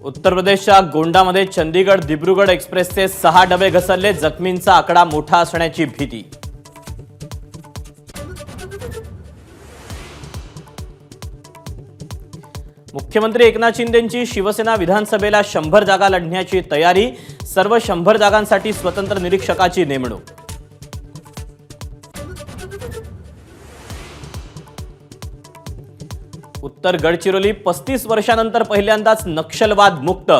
उत्तर प्रदेशच्या गोंडामध्ये चंदीगड दिब्रुगड एक्सप्रेसचे 6 डबे घसरले, जखमींचा आकडा मोठा असण्याची भीती। मुख्यमंत्री एकनाथ शिंदेंची शिवसेना विधानसभेला 100 जागा लढण्याची तयारी, सर्व 100 जागांसाठी स्वतंत्र निरीक्षकाची नेमणूक। उत्तर गडचिरोली 35 वर्षांनंतर पहिल्यांदाच नक्षलवाद मुक्त,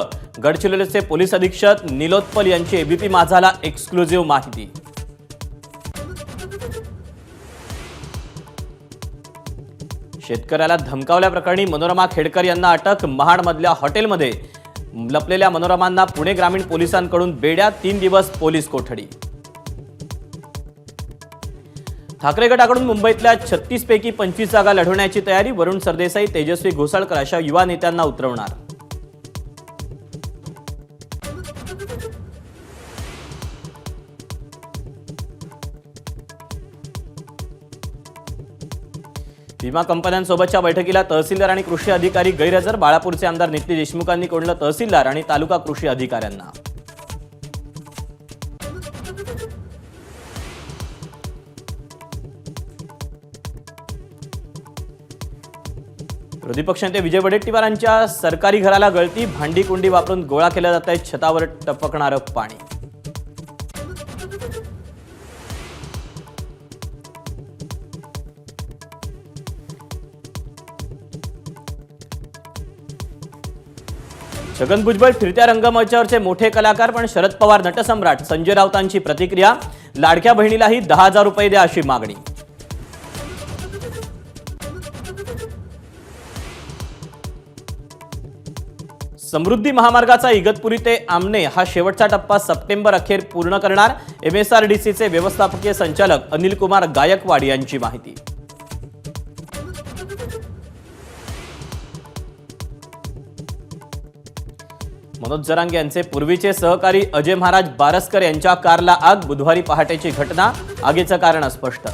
गडचिरोलीचे पोलीस अधीक्षक निलोत्पल यांची एबीपी माझाला एक्सक्लुझिव्ह माहिती। शेतकऱ्याला धमकावल्याप्रकरणी मनोरमा खेडकर यांना अटक, महाडमधल्या हॉटेलमध्ये लपलेल्या मनोरमांना पुणे ग्रामीण पोलिसांकडून बेड्या, 3 दिवस पोलीस कोठडी। ठाकरे गटाकडून मुंबईतल्या 36 पैकी 25 जागा लढवण्याची तयारी, वरुण सरदेसाई, तेजस्वी घोसाळकर अशा युवा नेत्यांना उतरवणार। विमा कंपन्यांसोबतच्या बैठकीला तहसीलदार आणि कृषी अधिकारी गैरहजर, बाळापूरचे आमदार नितीन देशमुखांनी कोंडलं तहसीलदार आणि तालुका कृषी अधिकाऱ्यांना। विरोधी पक्षनेते विजय वडेट्टीवारांच्या सरकारी घराला गळती, भांडी कुंडी वापरून गोळा केला जात आहे छतावर टपकणारं पाणी। छगन भुजबळ फिरत्या रंगमंचावरचे मोठे कलाकार, पण शरद पवार नटसम्राट, संजय राऊतांची प्रतिक्रिया, लाडक्या बहिणीलाही 10,000 रुपये द्या अशी मागणी। समृद्धी महामार्गाचा इगतपुरी ते आमने हा शेवटचा टप्पा सप्टेंबर अखेर पूर्ण करणार, एमएसआरडीसीचे व्यवस्थापकीय संचालक अनिल कुमार गायकवाड यांची माहिती। मनोज जरांगे यांचे पूर्वीचे सहकारी अजय महाराज बारसकर यांच्या कारला आग, बुधवारी पहाटेची घटना, आगीचं कारण अस्पष्ट।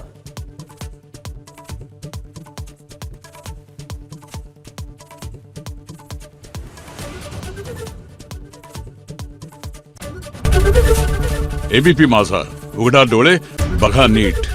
एबीपी माझा, उघडा डोळे बघा नीट।